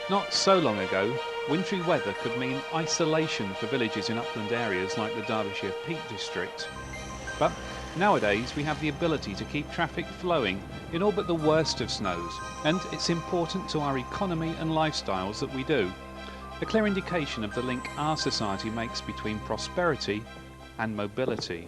Not so long ago, wintry weather could mean isolation for villages in upland areas like the Derbyshire Peak District. But nowadays we have the ability to keep traffic flowing in all but the worst of snows, and it's important to our economy and lifestyles that we do. A clear indication of the link our society makes between prosperity and mobility.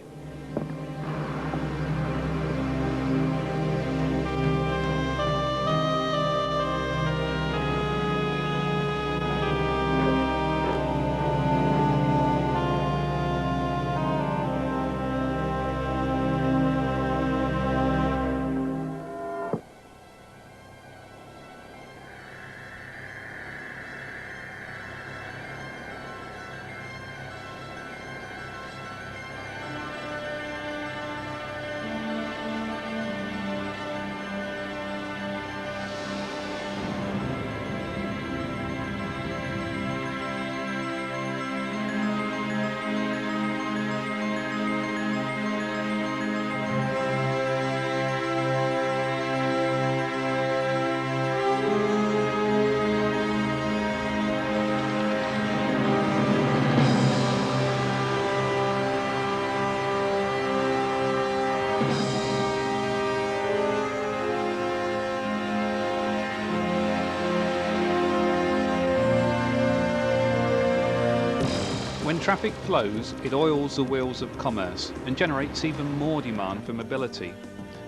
When traffic flows, it oils the wheels of commerce and generates even more demand for mobility.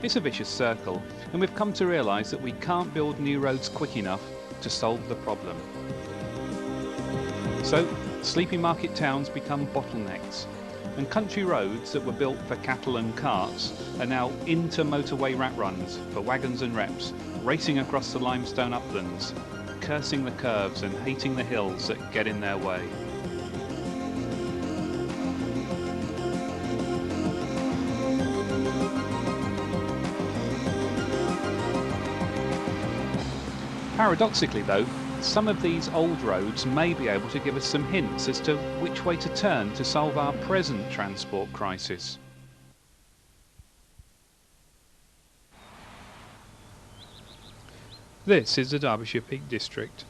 It's a vicious circle, and we've come to realise that we can't build new roads quick enough to solve the problem. So, sleepy market towns become bottlenecks, and country roads that were built for cattle and carts are now into motorway rat runs for wagons and reps, racing across the limestone uplands, cursing the curves and hating the hills that get in their way. Paradoxically though, some of these old roads may be able to give us some hints as to which way to turn to solve our present transport crisis. This is the Derbyshire Peak District.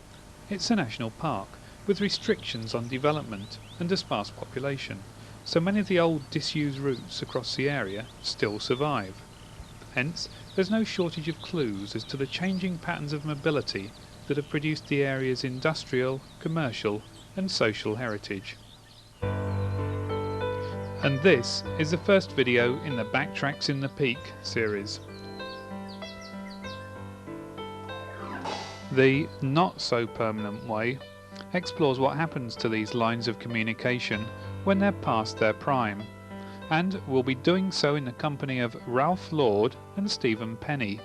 It's a national park with restrictions on development and a sparse population, so many of the old disused routes across the area still survive. Hence, there's no shortage of clues as to the changing patterns of mobility that have produced the area's industrial, commercial and social heritage. And this is the first video in the Backtracks in the Peak series. The Not So Permanent Way explores what happens to these lines of communication when they're past their prime, and we'll be doing so in the company of Ralph Lord and Stephen Penny,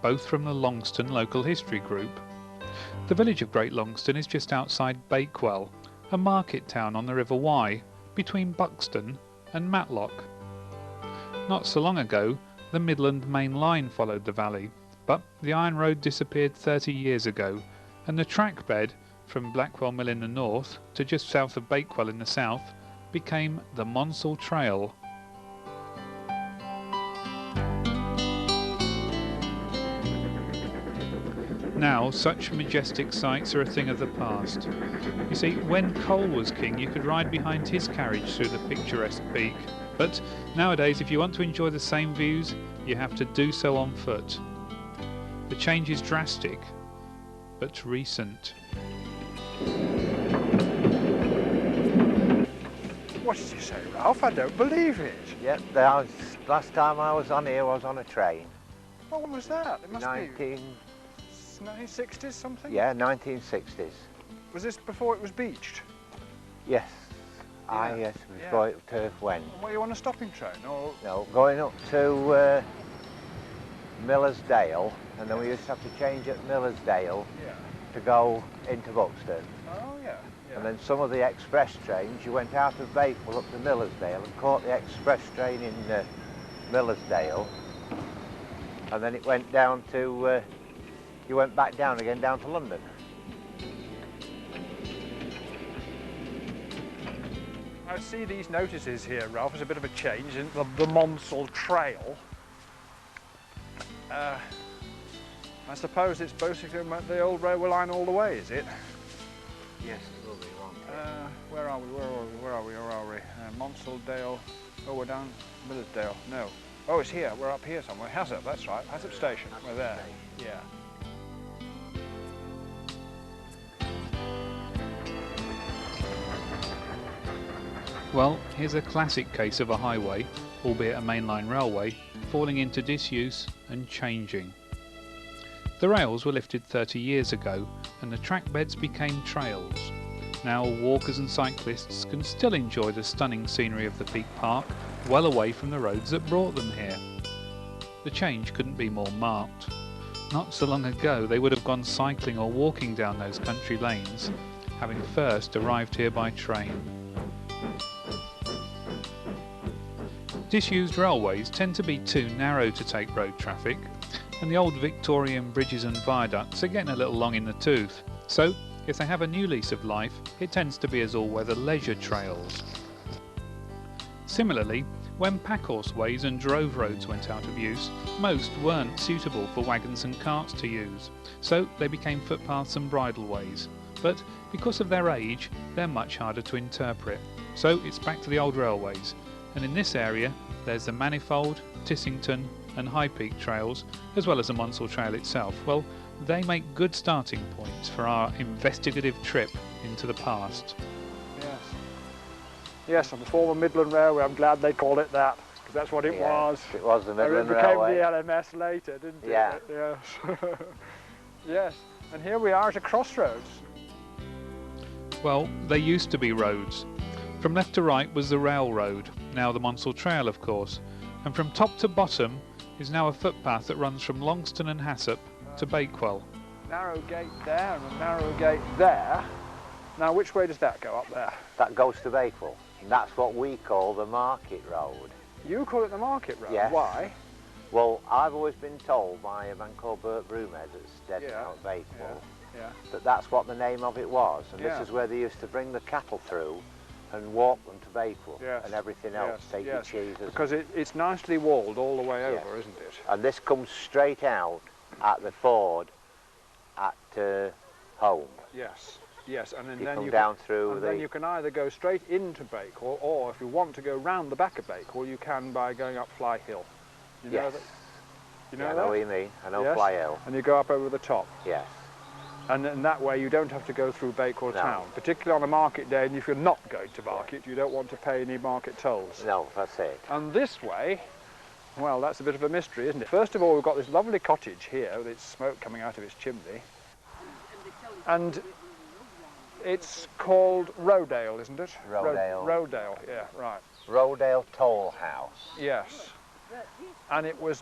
both from the Longston Local History Group. The village of Great Longston is just outside Bakewell, a market town on the River Wye, between Buxton and Matlock. Not so long ago, the Midland Main Line followed the valley, but the iron road disappeared 30 years ago, and the track bed from Blackwell Mill in the north to just south of Bakewell in the south became the Munsell Trail. Now, such majestic sights are a thing of the past. You see, when Cole was king, you could ride behind his carriage through the picturesque peak, but nowadays, if you want to enjoy the same views, you have to do so on foot. The change is drastic, but recent. What did you say, Ralph? I don't believe it. Yep, last time I was on here, I was on a train. Well, when was that? It must be 1960s something? Yeah, 1960s. Was this before it was beached? Yes. Yeah. Yes, before it turf went. And were you on a stopping train? Or? No, going up to Millersdale, and then we used to have to change at Millersdale to go into Buxton. Oh, yeah. And then some of the express trains, you went out of Bakewell up to Millersdale and caught the express train in Millersdale, and then it went down to, you went back down again, down to London. I see these notices here, Ralph. There's a bit of a change in the Munsell Trail. I suppose it's basically the old railway line all the way, is it? Yes, it will be, won't it? Where are we? Where are we? Munsell Trail. Oh, we're down Millersdale. No. Oh, it's here. We're up here somewhere. Hassop, that's right. Hassop Station. We're there. Yeah. Well, here's a classic case of a highway, albeit a mainline railway, falling into disuse and changing. The rails were lifted 30 years ago and the track beds became trails. Now walkers and cyclists can still enjoy the stunning scenery of the Peak Park, well away from the roads that brought them here. The change couldn't be more marked. Not so long ago they would have gone cycling or walking down those country lanes, having first arrived here by train. Disused railways tend to be too narrow to take road traffic, and the old Victorian bridges and viaducts are getting a little long in the tooth. So, if they have a new lease of life, it tends to be as all-weather leisure trails. Similarly, when packhorse ways and drove roads went out of use, most weren't suitable for wagons and carts to use, so they became footpaths and bridleways. But because of their age, they're much harder to interpret. So it's back to the old railways, and in this area there's the Manifold, Tissington and High Peak trails, as well as the Munsell Trail itself. Well, they make good starting points for our investigative trip into the past. Yes. Yes, and the former Midland Railway, I'm glad they called it that, because that's what it was. It was the Midland Railway. It became the LMS later, didn't it? Yeah. Yes. Yes, and here we are at a crossroads. Well, they used to be roads. From left to right was the railroad, now the Munsell Trail of course, and from top to bottom is now a footpath that runs from Longston and Hassop to Bakewell. Narrow gate there and a narrow gate there. Now which way does that go up there? That goes to Bakewell. And that's what we call the Market Road. You call it the Market Road? Yes. Why? Well, I've always been told by a man called Bert Broomhead that's dead now at Bakewell that that's what the name of it was. And this is where they used to bring the cattle through and walk them to Bakewell and everything else, take the cheeses. Because it's nicely walled all the way over, isn't it? And this comes straight out at the ford at home. Yes, yes, and You then come you down can, through and then you can either go straight into Bakewell, or if you want to go round the back of Bakewell, you can by going up Fly Hill. You know that? You know I that? know what you mean. I know Fly Hill. And you go up over the top. Yes. And in that way you don't have to go through Bakewell town, particularly on a market day, and if you're not going to market, you don't want to pay any market tolls. No, that's it. And this way, well, that's a bit of a mystery, isn't it? First of all, we've got this lovely cottage here with its smoke coming out of its chimney. And it's called Rodale, isn't it? Rodale. Rodale, yeah, right. Rodale Toll House. Yes. And it was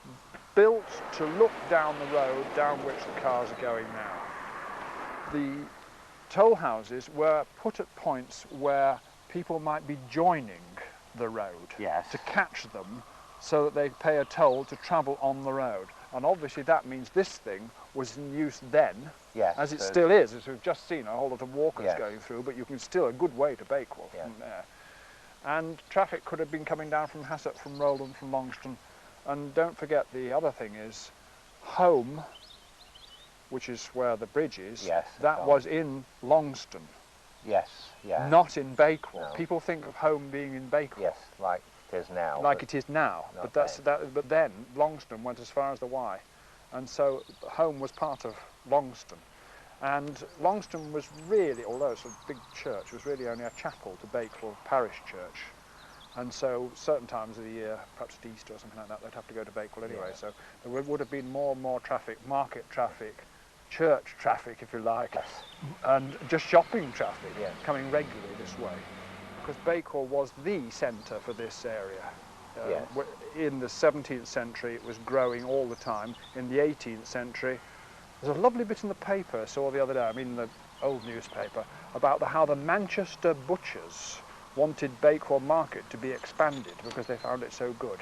built to look down the road down which the cars are going now. The toll houses were put at points where people might be joining the road to catch them so that they pay a toll to travel on the road. And obviously that means this thing was in use then, as it still is, as we've just seen a whole lot of walkers going through, but you can still a good way to Bakewell from there. And traffic could have been coming down from Hassop, from Roland, from Longston. And don't forget the other thing is, home, which is where the bridge is, that was in Longston. Not in Bakewell. No. People think of home being in Bakewell. Yes, like it is now. Like it is now. But then Longston went as far as the Wye. And so home was part of Longston. And Longston was really, although it's a big church, was really only a chapel to Bakewell Parish Church. And so certain times of the year, perhaps at Easter or something like that, they'd have to go to Bakewell anyway. So there would have been more and more traffic, market traffic, church traffic, if you like, and just shopping traffic coming regularly this way. Because Bakewell was the centre for this area. In the 17th century, it was growing all the time. In the 18th century, there's a lovely bit in the paper I saw the other day, I mean the old newspaper, about how the Manchester butchers wanted Bakewell Market to be expanded because they found it so good.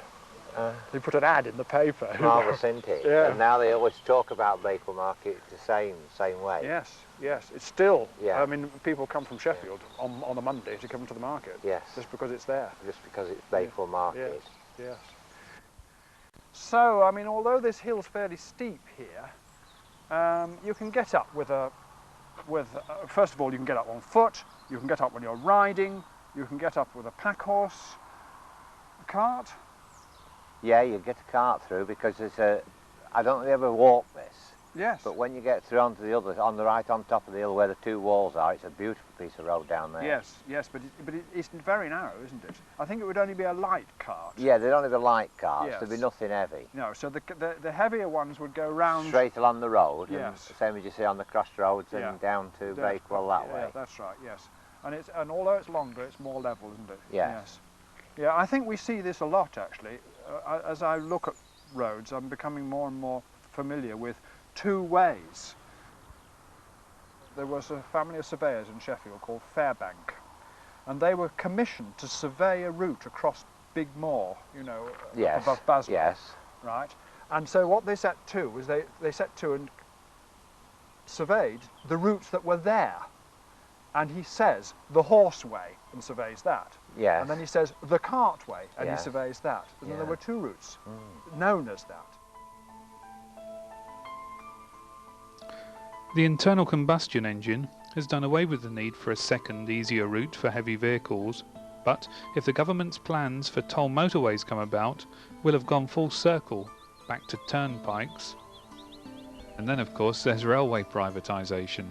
They put an ad in the paper. Marvellous, isn't it? Yeah. And now they always talk about Bakewell Market the same way. Yes, yes. It's still, I mean, people come from Sheffield on a Monday to come to the market. Yes. Just because it's there. Just because it's Bakewell Market. Yes, yes. So, I mean, although this hill's fairly steep here, You can get up first of all, you can get up on foot, you can get up when you're riding, you can get up with a pack horse, a cart. Yeah, you get a cart through because there's a, I don't know if you ever walk this. Yes. But when you get through onto the other, on the right on top of the hill where the two walls are, it's a beautiful piece of road down there. Yes, yes, but it's very narrow, isn't it? I think it would only be a light cart. Yeah, they'd only be light carts, Yes. there'd be nothing heavy. No, so the heavier ones would go round. Straight along the road, Yes. and same as you see on the crossroads and Yeah. down to Bakewell that way. Yeah, that's right, yes. And although it's longer, it's more level, isn't it? Yes. Yeah, I think we see this a lot, actually. As I look at roads, I'm becoming more and more familiar with two ways. There was a family of surveyors in Sheffield called Fairbank, and they were commissioned to survey a route across Big Moor, you know, Yes. above Basel. Yes. Right? And so what they set to was they set to and surveyed the routes that were there. And he says the horseway and surveys that. Yes. And then he says the cartway and Yes. he surveys that. And then there Yeah. were two routes known as that. The internal combustion engine has done away with the need for a second, easier route for heavy vehicles, but if the government's plans for toll motorways come about, we'll have gone full circle, back to turnpikes. And then of course there's railway privatisation.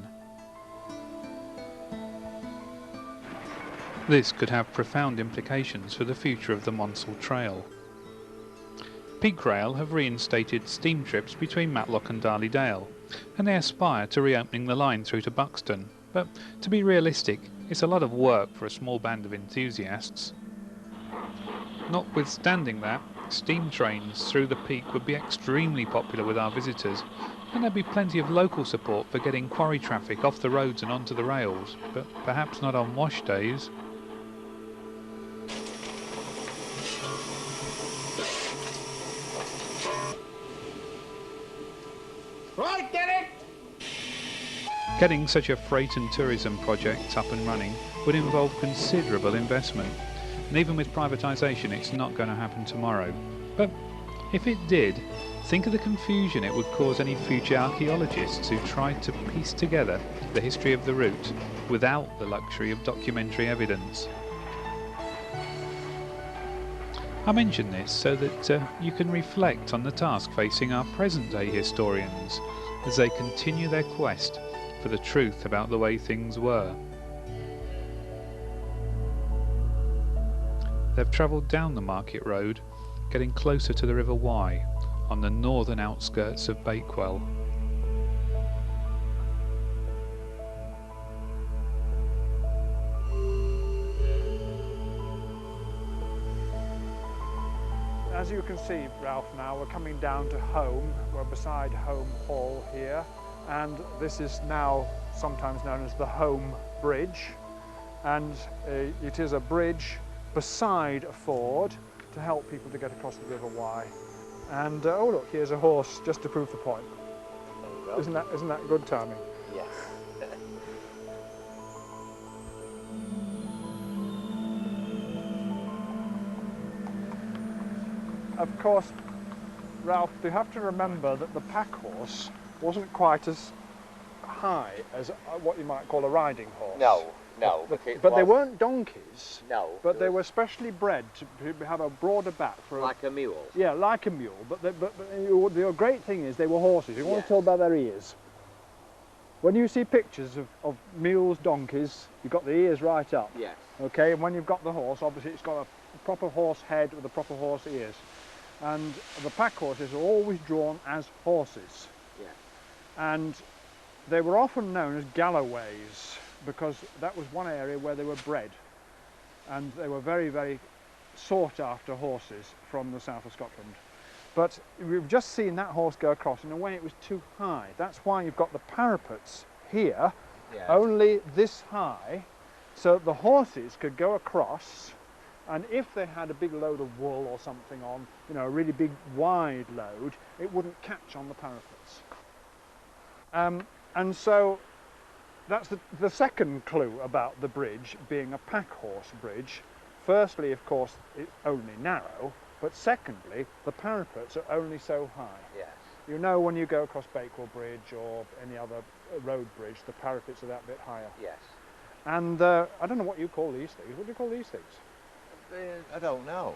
This could have profound implications for the future of the Munsell Trail. Peak Rail have reinstated steam trips between Matlock and Darley-Dale, and they aspire to reopening the line through to Buxton, but to be realistic, it's a lot of work for a small band of enthusiasts. Notwithstanding that, steam trains through the peak would be extremely popular with our visitors, and there'd be plenty of local support for getting quarry traffic off the roads and onto the rails, but perhaps not on wash days. Right, get it! Getting such a freight and tourism project up and running would involve considerable investment, and even with privatisation it's not going to happen tomorrow. But if it did, think of the confusion it would cause any future archaeologists who tried to piece together the history of the route without the luxury of documentary evidence. I mention this so that you can reflect on the task facing our present-day historians as they continue their quest for the truth about the way things were. They've travelled down the Market Road, getting closer to the River Wye, on the northern outskirts of Bakewell. As you can see, Ralph, now we're coming down to Home. We're beside Home Hall here, and this is now sometimes known as the Home Bridge, and it is a bridge beside a ford to help people to get across the River Wye. And oh look, here's a horse just to prove the point. There you go. Isn't that good timing? Yes. Of course, Ralph, you have to remember that the pack horse wasn't quite as high as what you might call a riding horse. No. But they weren't donkeys. No. But they were specially bred to have a broader back for like a mule. Yeah, like a mule. But the great thing is they were horses. You want to tell by their ears. When you see pictures of mules, donkeys, you've got the ears right up. Yes. Okay, and when you've got the horse, obviously it's got a proper horse head with the proper horse ears. And the pack horses are always drawn as horses. Yes. And they were often known as galloways because that was one area where they were bred. And they were very, very sought after horses from the south of Scotland. But we've just seen that horse go across. In a way, it was too high. That's why you've got the parapets here, only this high, so the horses could go across. And if they had a big load of wool or something on, you know, a really big wide load, it wouldn't catch on the parapets. And so that's the second clue about the bridge being a pack horse bridge. Firstly, of course, it's only narrow, but secondly, the parapets are only so high. Yes. You know, when you go across Bakewell Bridge or any other road bridge, the parapets are that bit higher. Yes. And I don't know what you call these things. What do you call these things? I don't know.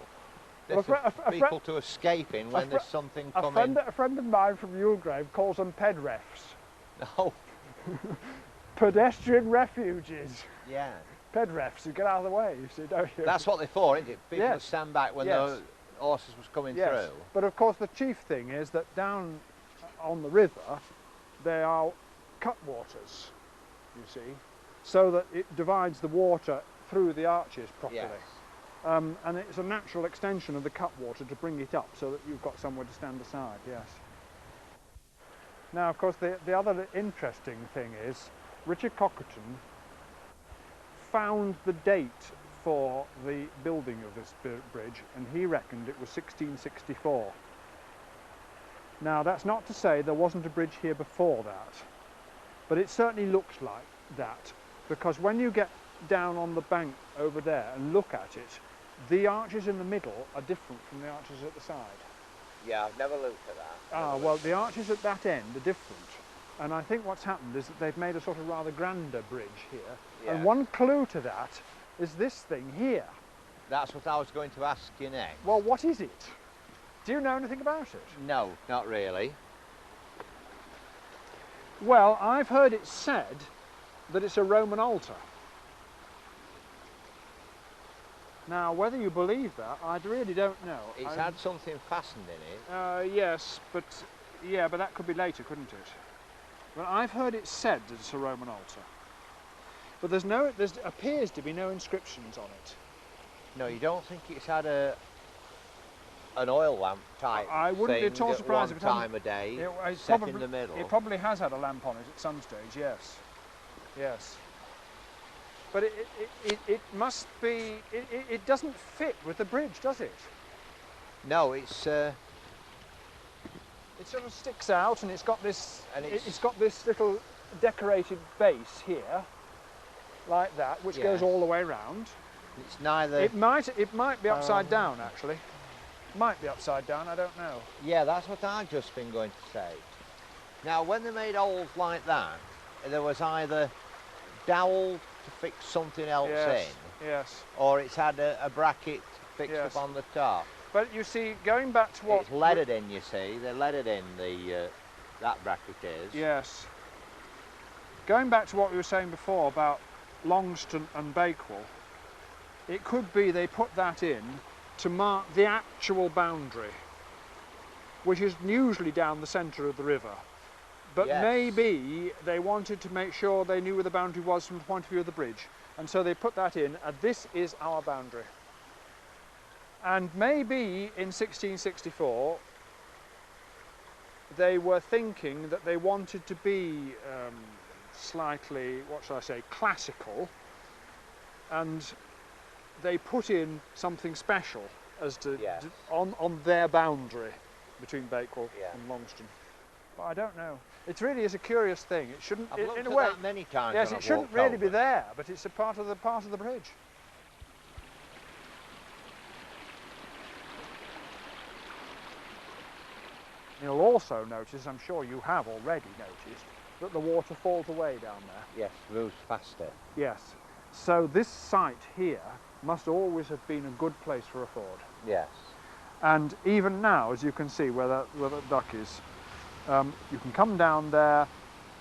Well, They're for people to escape in when there's something coming. A friend of mine from Mulgrave calls them pedrefs. No. Pedestrian refuges. Yeah. Pedrefs, you get out of the way, you see, don't you? That's what they're for, isn't it? People Yes. to stand back when Yes. the horses was coming Yes. through. But of course the chief thing is that down on the river there are cutwaters, you see, so that it divides the water through the arches properly. Yes. And it's a natural extension of the cutwater to bring it up so that you've got somewhere to stand aside, yes. Now, of course, the other interesting thing is Richard Cochrane found the date for the building of this bridge, and he reckoned it was 1664. Now, that's not to say there wasn't a bridge here before that, but it certainly looks like that, because when you get down on the bank over there and look at it, the arches in the middle are different from the arches at the side. Yeah, I've never looked at that. Ah, well, the arches at that end are different. And I think what's happened is that they've made a sort of rather grander bridge here. Yeah. And one clue to that is this thing here. That's what I was going to ask you next. Well, what is it? Do you know anything about it? No, not really. Well, I've heard it said that it's a Roman altar. Now, whether you believe that, I really don't know. It's had something fastened in it. Yes, but that could be later, couldn't it? But I've heard it said that it's a Roman altar. But there appears to be no inscriptions on it. No, you don't think it's had an oil lamp type I wouldn't be thing at all at surprised one if it hadn't. time of day, It set probably, in the middle. It probably has had a lamp on it at some stage, yes. Yes. But it must be, it doesn't fit with the bridge, does it? No, it's It sort of sticks out, and it's got this, And it's got this little decorated base here, like that, which goes Yes. all the way round. it's neither. It might be upside down, actually. Might be upside down, I don't know. Yeah, that's what I've just been going to say. Now, when they made holes like that, there was either dowel to fix something else Yes, in, yes. or it's had a bracket fixed Yes. up on the top. But you see, going back to what... It's leaded in, you see. They leaded in the that bracket is. Yes. Going back to what we were saying before about Longston and Bakewell, it could be they put that in to mark the actual boundary, which is usually down the centre of the river. But Yes. maybe they wanted to make sure they knew where the boundary was from the point of view of the bridge. And so they put that in, and this is our boundary. And maybe in 1664, they were thinking that they wanted to be slightly, what shall I say, classical, and they put in something special as to Yes. on their boundary between Bakewell Yeah. and Longston. But I don't know. It really is a curious thing. It shouldn't, I've looked in a at way, that many times. yes, when it I've shouldn't walked really be over. there, but it's a part of the bridge. You'll also notice, I'm sure you have already noticed, that the water falls away down there. Yes, moves faster. Yes. So this site here must always have been a good place for a ford. Yes. And even now, as you can see where that duck is, you can come down there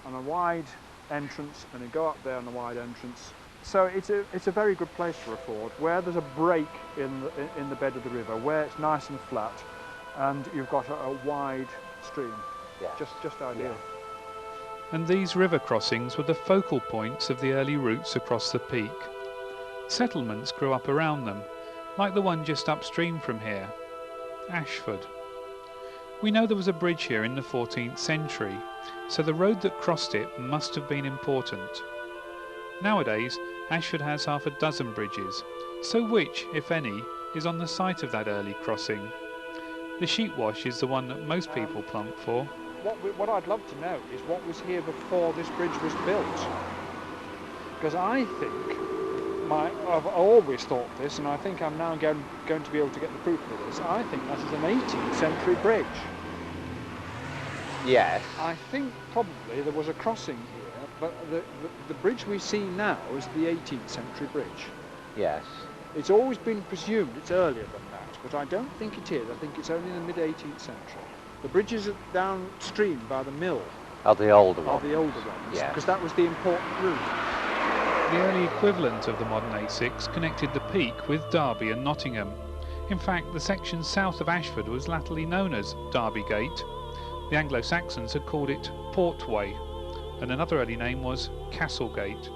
on a wide entrance and then go up there on a wide entrance. So it's a very good place for a ford, where there's a break in the bed of the river, where it's nice and flat, and you've got a wide stream. Yeah. Just ideal. And these river crossings were the focal points of the early routes across the peak. Settlements grew up around them, like the one just upstream from here, Ashford. We know there was a bridge here in the 14th century, so the road that crossed it must have been important. Nowadays, Ashford has half a dozen bridges, so which, if any, is on the site of that early crossing? The Sheepwash is the one that most people plump for. What I'd love to know is what was here before this bridge was built. Because I think, I've always thought this, and I think I'm now going to be able to get the proof of this, I think that is an 18th century bridge. Yes. I think probably there was a crossing here, but the bridge we see now is the 18th century bridge. Yes. It's always been presumed it's earlier than that, but I don't think it is. I think it's only in the mid-18th century. The bridges are downstream by the mill Of the older are one. the older ones, Yes. because that was the important route. The early equivalent of the modern A6 connected the Peak with Derby and Nottingham. In fact, the section south of Ashford was latterly known as Derby Gate. The Anglo-Saxons had called it Portway, and another early name was Castlegate.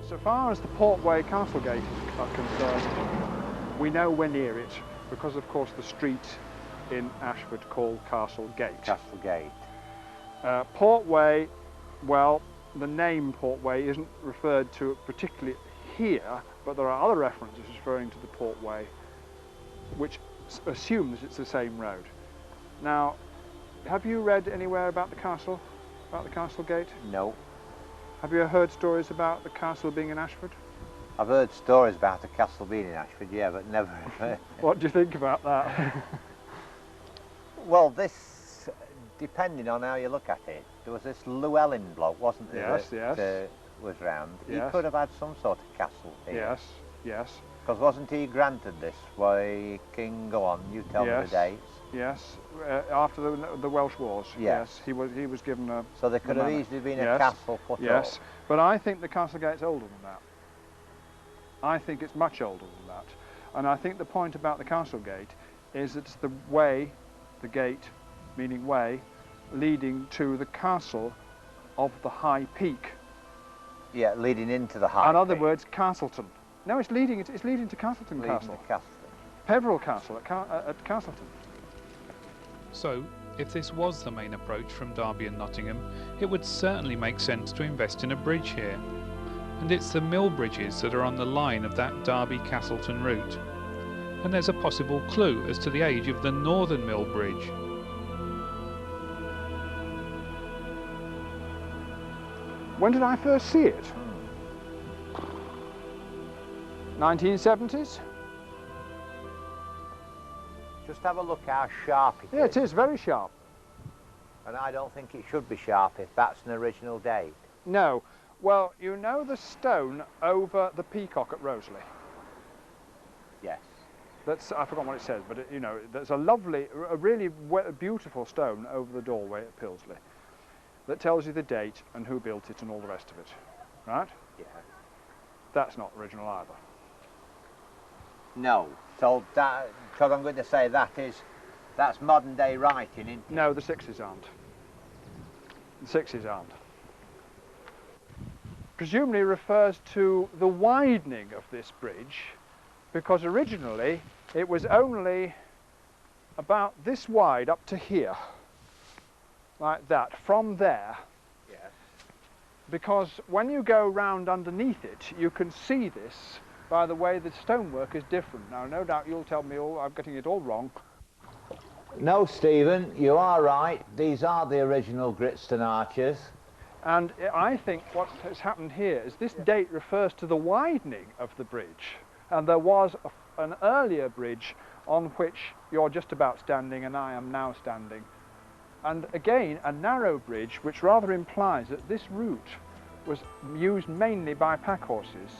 So far as the Portway Castlegate is concerned, we know we're near it, because of course the street in Ashford called Castlegate. Castlegate. Portway, well, the name Portway isn't referred to particularly here, but there are other references referring to the Portway, which assumes it's the same road. Now, have you read anywhere about the castle, about the Castlegate? No. Have you heard stories about the castle being in Ashford? I've heard stories about the castle being in Ashford, yeah, but never. What do you think about that? Well, this, depending on how you look at it, there was this Llewellyn bloke, wasn't there? Yes, yes. That was round. Yes. He could have had some sort of castle here. Yes, yes, Because wasn't he granted this? Why, King, go on, you tell me Yes. the dates. yes. After the Welsh Wars, Yes. he was given a. So there could have manor. easily been Yes, a castle put Yes, up. but I think the Castlegate's older than that. I think it's much older than that. And I think the point about the Castlegate is it's the way, the gate, meaning way, leading to the castle of the High Peak. Yeah, leading into the high. In other peak. words, Castleton. No, it's leading to Castleton Leading Castle. to Castleton. Peveril Castle at Castleton. So, if this was the main approach from Derby and Nottingham, it would certainly make sense to invest in a bridge here. And it's the mill bridges that are on the line of that Derby-Castleton route. And there's a possible clue as to the age of the northern mill bridge. When did I first see it? 1970s? Just have a look how sharp it is. Yeah, it is very sharp. And I don't think it should be sharp if that's an original date. No. Well, you know the stone over the peacock at Roseley? Yes. I forgot what it says, but you know, there's a lovely, a really beautiful stone over the doorway at Pilsley that tells you the date and who built it and all the rest of it, right? Yeah. That's not original either. No. So that, because I'm going to say that's modern day writing, isn't it? No, the sixes aren't. The sixes aren't. Presumably refers to the widening of this bridge, because originally it was only about this wide up to here, like that, from there. Yes. Because when you go round underneath it, you can see this by the way the stonework is different. Now, no doubt you'll tell me I'm getting it all wrong. No, Stephen, you are right. These are the original Gritston arches. And I think what has happened here is this date refers to the widening of the bridge. And there was an earlier bridge on which you're just about standing and I am now standing. And again, a narrow bridge, which rather implies that this route was used mainly by pack horses.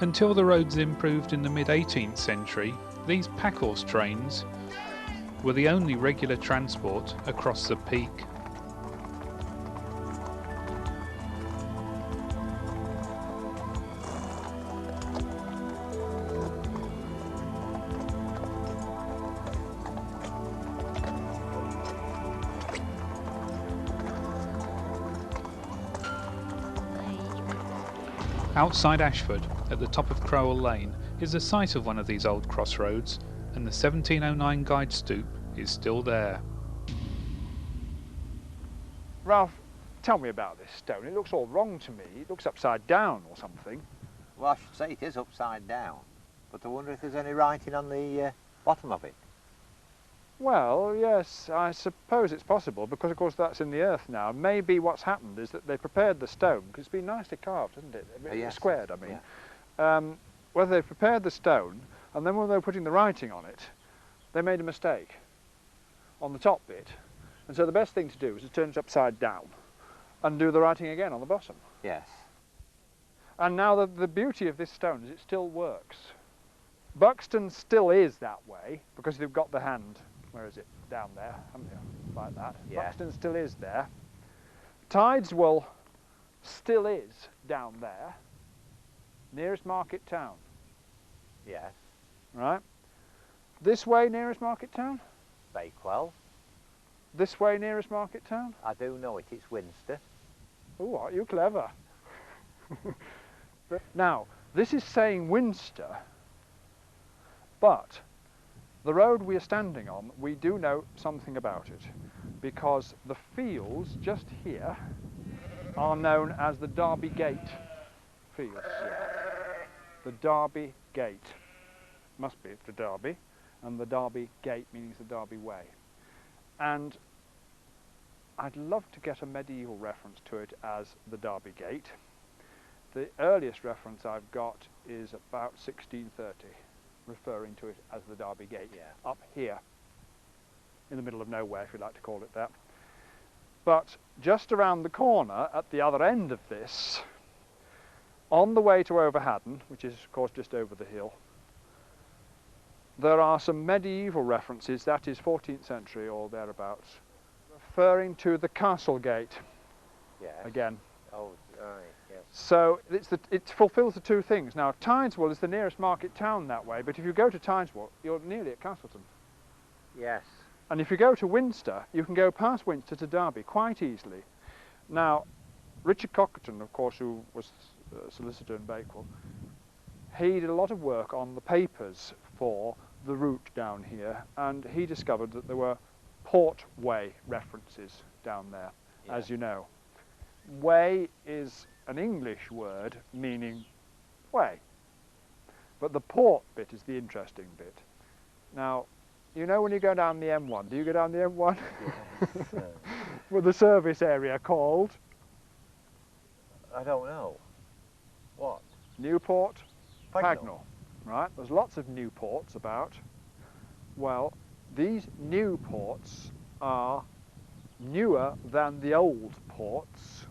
Until the roads improved in the mid-18th century, these pack horse trains were the only regular transport across the peak. Outside Ashford, at the top of Crowell Lane, is the site of one of these old crossroads, and the 1709 guide stoop is still there. Ralph, tell me about this stone. It looks all wrong to me. It looks upside down or something. Well, I should say it is upside down, but I wonder if there's any writing on the bottom of it. Well, yes, I suppose it's possible, because of course that's in the earth now. Maybe what's happened is that they prepared the stone, because it's been nicely carved, hasn't it? Yes. Squared, I mean. Yeah. Whether they prepared the stone, and then when they were putting the writing on it, they made a mistake on the top bit, and so the best thing to do is to turn it upside down and do the writing again on the bottom. Yes. And now the beauty of this stone is it still works. Buxton still is that way because they've got the hand, where is it, down there, haven't you, like that. Yeah. Buxton still is there. Tideswell still is down there, nearest market town. Yes. Right? This way nearest market town? Bakewell. This way nearest market town? I do know it, it's Winster. Oh, aren't you clever? Now, this is saying Winster, but the road we are standing on, we do know something about it, because the fields just here are known as the Derby Gate fields. The Derby Gate must be for Derby, and the Derby Gate means the Derby Way. And I'd love to get a medieval reference to it as the Derby Gate. The earliest reference I've got is about 1630, referring to it as the Derby Gate, up here, in the middle of nowhere, if you like to call it that. But just around the corner, at the other end of this, on the way to Overhaddon, which is of course just over the hill, there are some medieval references, that is 14th century or thereabouts, referring to the Castle Gate again. Oh, right, yes. So it fulfills the two things. Now, Tideswell is the nearest market town that way, but if you go to Tideswell, you're nearly at Castleton. Yes. And if you go to Winster, you can go past Winster to Derby quite easily. Now, Richard Cochrane, of course, who was a solicitor in Bakewell, he did a lot of work on the papers for the route down here, and he discovered that there were Portway references down there, as you know. Way is an English word meaning way, but the port bit is the interesting bit. Now, you know when you go down the M1, do you go down the M1? Yes. With the service area called? I don't know. What? Newport, Pagnell. Pagnell. Right, there's lots of new ports about. Well, these new ports are newer than the old ports,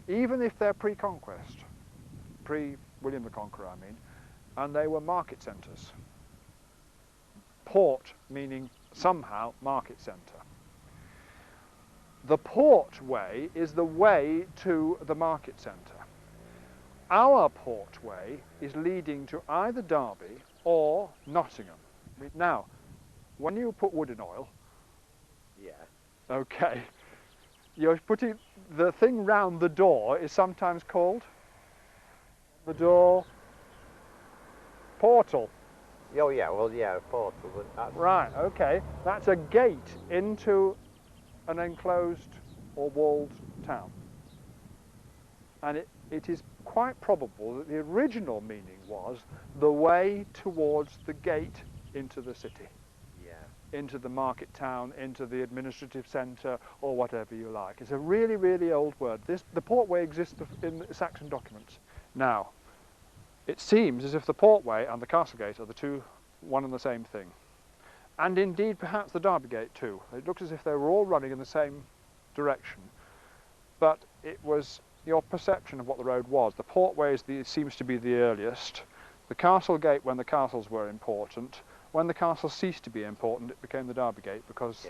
even if they're pre-conquest, pre-William the Conqueror, I mean, and they were market centres. Port meaning somehow market centre. The portway is the way to the market centre. Our portway is leading to either Derby or Nottingham. Now, when you put wood in oil, okay, you're putting the thing round the door is sometimes called the door portal. Oh yeah, well yeah, a portal. But that's Right, okay. That's a gate into an enclosed or walled town. And it is quite probable that the original meaning was the way towards the gate into the city. Into the market town, into the administrative centre, or whatever you like. It's a really, really old word. The portway exists in the Saxon documents. Now, it seems as if the portway and the castle gate are the two, one and the same thing. And indeed, perhaps the Derby Gate too. It looks as if they were all running in the same direction. But it was your perception of what the road was. The portway seems to be the earliest. The castle gate, when the castles were important. When the castle ceased to be important, it became the Derby Gate because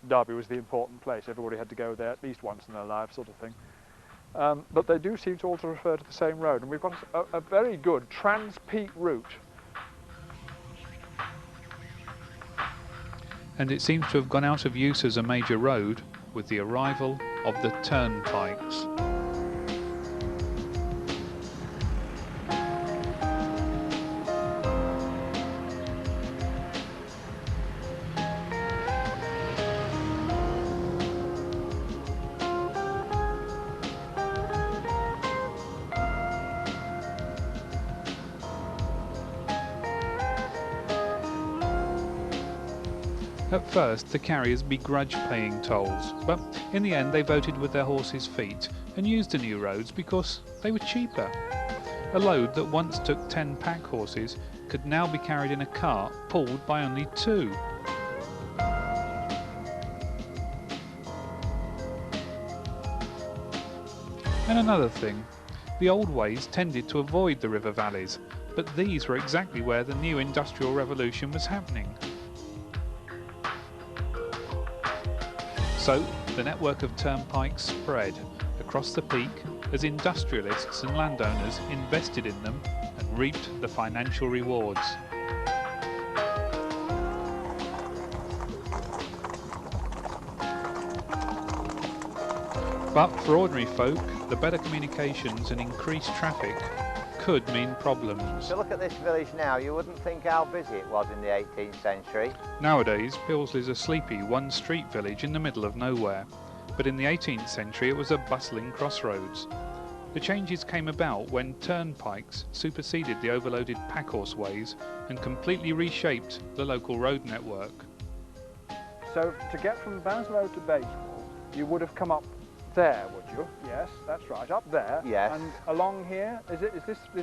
Derby was the important place. Everybody had to go there at least once in their life, sort of thing. But they do seem to all to refer to the same road, and we've got a very good trans-peak route. And it seems to have gone out of use as a major road with the arrival of the turnpikes. At first, the carriers begrudged paying tolls, but in the end they voted with their horses' feet and used the new roads because they were cheaper. A load that once took 10 pack horses could now be carried in a cart pulled by only 2. And another thing, the old ways tended to avoid the river valleys, but these were exactly where the new industrial revolution was happening. So the network of turnpikes spread across the peak as industrialists and landowners invested in them and reaped the financial rewards. But for ordinary folk, the better communications and increased traffic could mean problems. To look at this village now, you wouldn't think how busy it was in the 18th century. Nowadays, Pilsley's a sleepy one-street village in the middle of nowhere, but in the 18th century it was a bustling crossroads. The changes came about when turnpikes superseded the overloaded packhorse ways and completely reshaped the local road network. So to get from Baslow to Bakewell, you would have come up there, would you? Yes, that's right, up there. Yes. And along here, is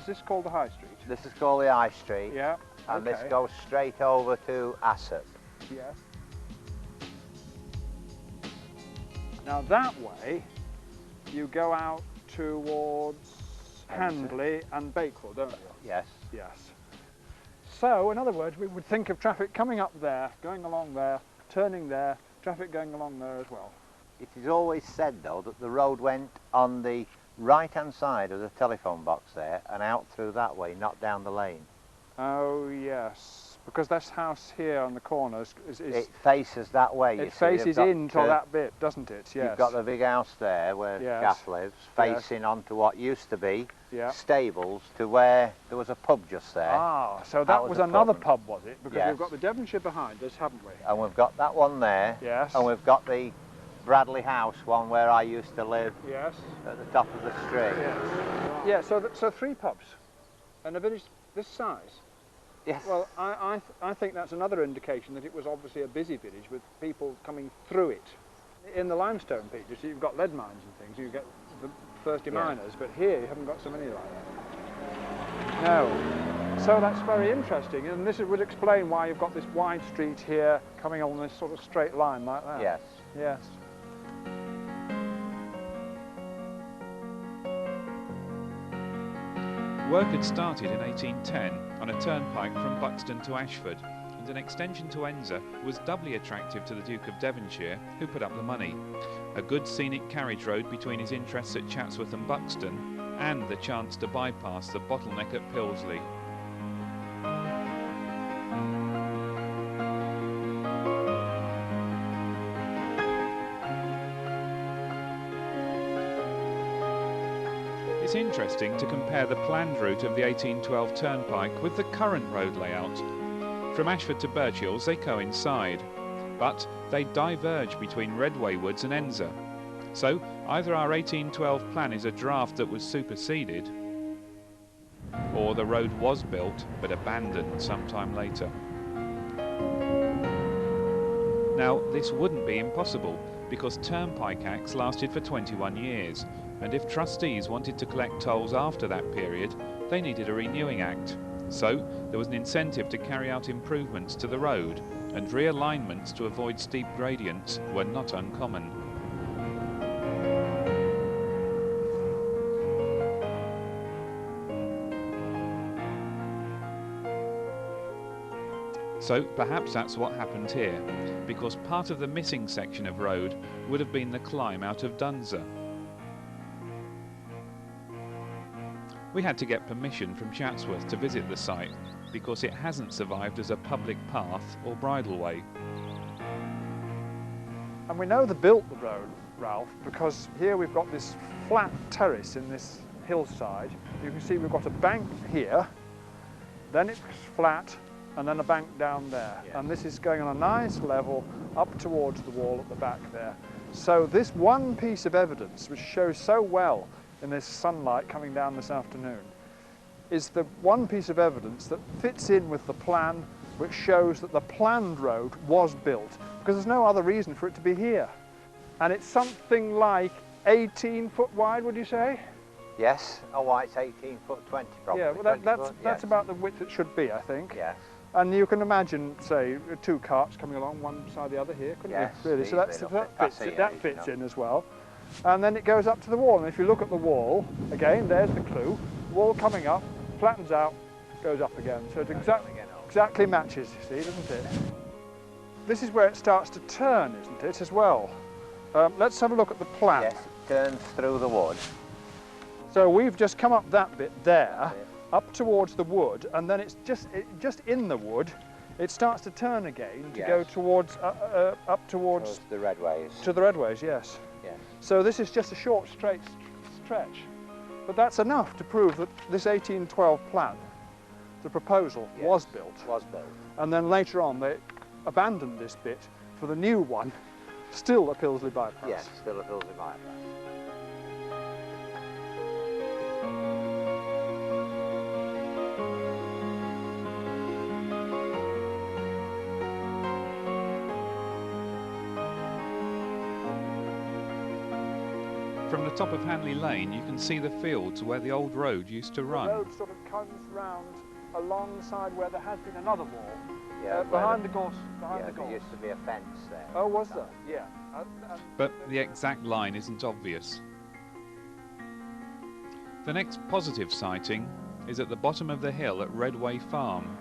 this called the High Street? This is called the High Street. Yeah. And okay. this goes straight over to Asset. Yes. Now that way, you go out towards Handley and Bakewell, don't you? Yes. Yes. So, in other words, we would think of traffic coming up there, going along there, turning there, traffic going along there as well. It is always said, though, that the road went on the right-hand side of the telephone box there and out through that way, not down the lane. Oh, yes. Because this house here on the corner is it faces that way, you see. It faces into that bit, doesn't it? Yes. You've got the big house there where Gaff lives, facing onto what used to be stables to where there was a pub just there. Ah, so that was another pub, was it? Because we've got the Devonshire behind us, haven't we? And we've got that one there. Yes. And we've got the Bradley House one where I used to live. Yes. At the top of the street. Yes. Yeah, so 3 pubs and a village this size. Yes. Well, I think that's another indication that it was obviously a busy village with people coming through it. In the limestone peaks, you've got lead mines and things, you get the thirsty miners, but here you haven't got so many like that. No. So that's very interesting, and this would explain why you've got this wide street here coming on this sort of straight line like that. Yes. Yes. Work had started in 1810 on a turnpike from Buxton to Ashford, and an extension to Enza was doubly attractive to the Duke of Devonshire, who put up the money. A good scenic carriage road between his interests at Chatsworth and Buxton, and the chance to bypass the bottleneck at Pilsley. It's interesting to compare the planned route of the 1812 turnpike with the current road layout. From Ashford to Birchills they coincide, but they diverge between Redway Woods and Enza. So either our 1812 plan is a draft that was superseded, or the road was built but abandoned sometime later. Now this wouldn't be impossible, because Turnpike Acts lasted for 21 years, and if trustees wanted to collect tolls after that period, they needed a renewing act. So there was an incentive to carry out improvements to the road, and realignments to avoid steep gradients were not uncommon. So perhaps that's what happened here, because part of the missing section of road would have been the climb out of Dunza. We had to get permission from Chatsworth to visit the site, because it hasn't survived as a public path or bridleway. And we know they built the road, Ralph, because here we've got this flat terrace in this hillside. You can see we've got a bank here, then it's flat, and then a bank down there. Yes. And this is going on a nice level up towards the wall at the back there. So this one piece of evidence, which shows so well in this sunlight coming down this afternoon, is the one piece of evidence that fits in with the plan, which shows that the planned road was built, because there's no other reason for it to be here. And it's something like 18 foot wide, would you say? Yes. Oh, why it's 18 foot 20 probably. Yeah, well, 20 that's foot, yes. about the width it should be, I think. Yes. And you can imagine, say, two carts coming along one beside the other here, couldn't Yes, you? Really, so easily that fits in as well. And then it goes up to the wall. And if you look at the wall, again, there's the clue. Wall coming up, flattens out, goes up again. So it exactly matches, you see, doesn't it? This is where it starts to turn, isn't it, as well? Let's have a look at the plan. Yes, it turns through the wood. So we've just come up that bit there, up towards the wood, and then it's just in the wood. It starts to turn again to go towards up towards the Redways. To the Redways, yes. Yes. So this is just a short, straight stretch, but that's enough to prove that this 1812 plan, the proposal, was built. Was built. And then later on they abandoned this bit for the new one, still a Pilsley bypass. Yes, still a Pilsley bypass. From the top of Hanley Lane, you can see the fields where the old road used to run. The road sort of comes round alongside where there has been another wall. Yeah, behind the gorse. There used to be a fence there. Oh, was there? Yeah. But the exact line isn't obvious. The next positive sighting is at the bottom of the hill at Treadway Farm.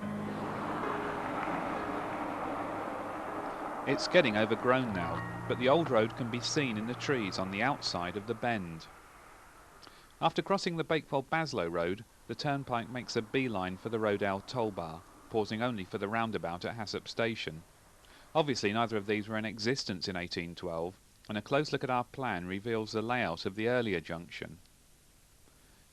It's getting overgrown now, but the old road can be seen in the trees on the outside of the bend. After crossing the Bakewell-Baslow Road, the turnpike makes a beeline for the Rodale toll bar, pausing only for the roundabout at Hassop Station. Obviously neither of these were in existence in 1812, and a close look at our plan reveals the layout of the earlier junction.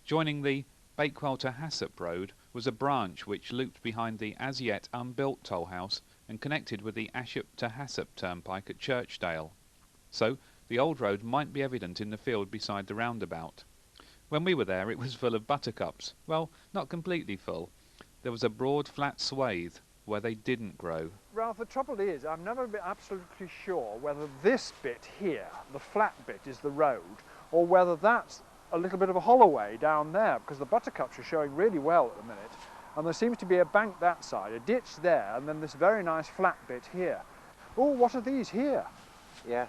Joining the Bakewell to Hassop Road was a branch which looped behind the as yet unbuilt toll house and connected with the Ashop to Hassop turnpike at Churchdale. So the old road might be evident in the field beside the roundabout. When we were there it was full of buttercups. Well, not completely full. There was a broad flat swathe where they didn't grow. Ralph, the trouble is I've never been absolutely sure whether this bit here, the flat bit, is the road, or whether that's a little bit of a holloway down there, because the buttercups are showing really well at the minute. And there seems to be a bank that side, a ditch there, and then this very nice flat bit here. Oh, what are these here? Yes.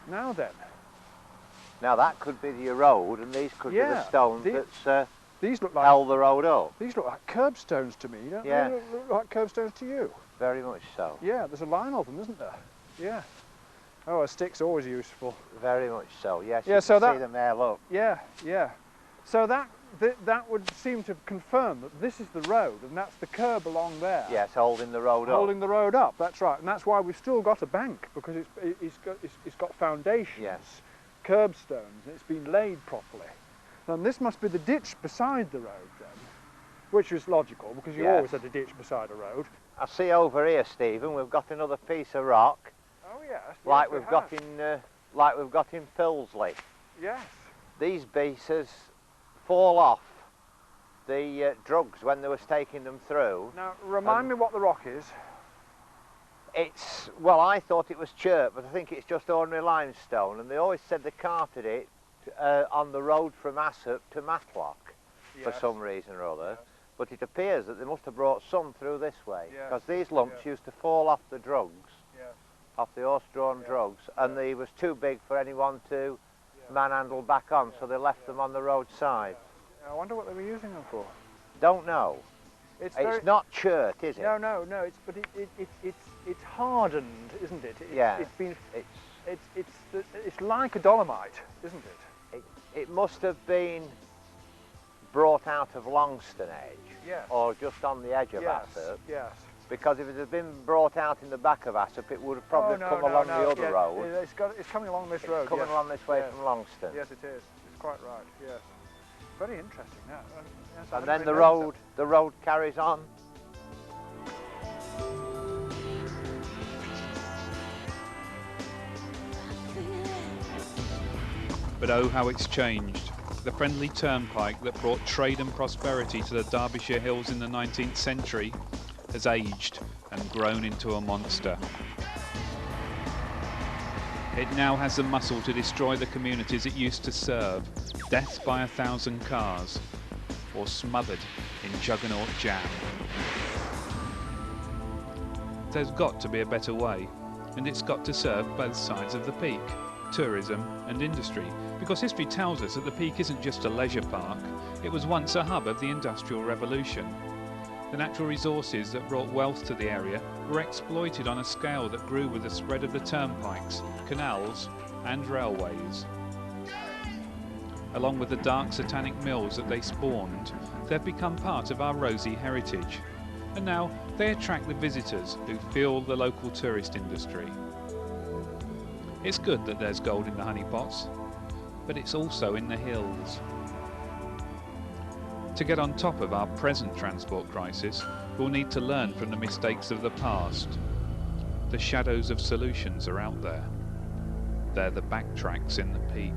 Now then. Now that could be the road, and these could be the stones that these look like, held the road up. These look like curbstones to me, don't they? Look like curbstones to you. Very much so. Yeah, there's a line of them, isn't there? Yeah. Oh, a stick's always useful. Very much so, yes. Yeah, you so can see them there, look. Yeah, yeah. So that would seem to confirm that this is the road, and that's the curb along there. Yes, holding the road up. Holding the road up, that's right. And that's why we've still got a bank, because it's got foundations, yes, curbstones, and it's been laid properly. And this must be the ditch beside the road then, which is logical, because you always had a ditch beside a road. I see over here, Stephen, we've got another piece of rock. Oh yes. Like we've got in Pilsley. Yes. These pieces fall off the drugs when they was taking them through. Now remind me what the rock is. It's, well, I thought it was chert, but I think it's just ordinary limestone, and they always said they carted it on the road from Hassop to Matlock for some reason or other. Yes. But it appears that they must have brought some through this way, because these lumps used to fall off the drugs, off the horse-drawn drugs, and they was too big for anyone to manhandle back on, so they left them on the roadside. I wonder what they were using them for. Don't know. It's not chert, is it? No, no, no. It's hardened, isn't it? It's like a dolomite, isn't it? It must have been brought out of Longston Edge, or just on the edge of Hassop. Yes. Because if it had been brought out in the back of Hassop, it would have probably come along the other road. It's coming along this road. It's coming along this way from Longston. Yes, it is. It's quite right. Yes. Very interesting. Yes, and then the road carries on. But oh, how it's changed. The friendly turnpike that brought trade and prosperity to the Derbyshire hills in the 19th century has aged and grown into a monster. It now has the muscle to destroy the communities it used to serve, death by 1,000 cars, or smothered in juggernaut jam. There's got to be a better way, and it's got to serve both sides of the peak, tourism and industry, because history tells us that the peak isn't just a leisure park, it was once a hub of the Industrial Revolution. The natural resources that brought wealth to the area were exploited on a scale that grew with the spread of the turnpikes, canals and railways. Along with the dark satanic mills that they spawned, they've become part of our rosy heritage, and now they attract the visitors who fuel the local tourist industry. It's good that there's gold in the honeypots, but it's also in the hills. To get on top of our present transport crisis, we'll need to learn from the mistakes of the past. The shadows of solutions are out there. They're the backtracks in the peak.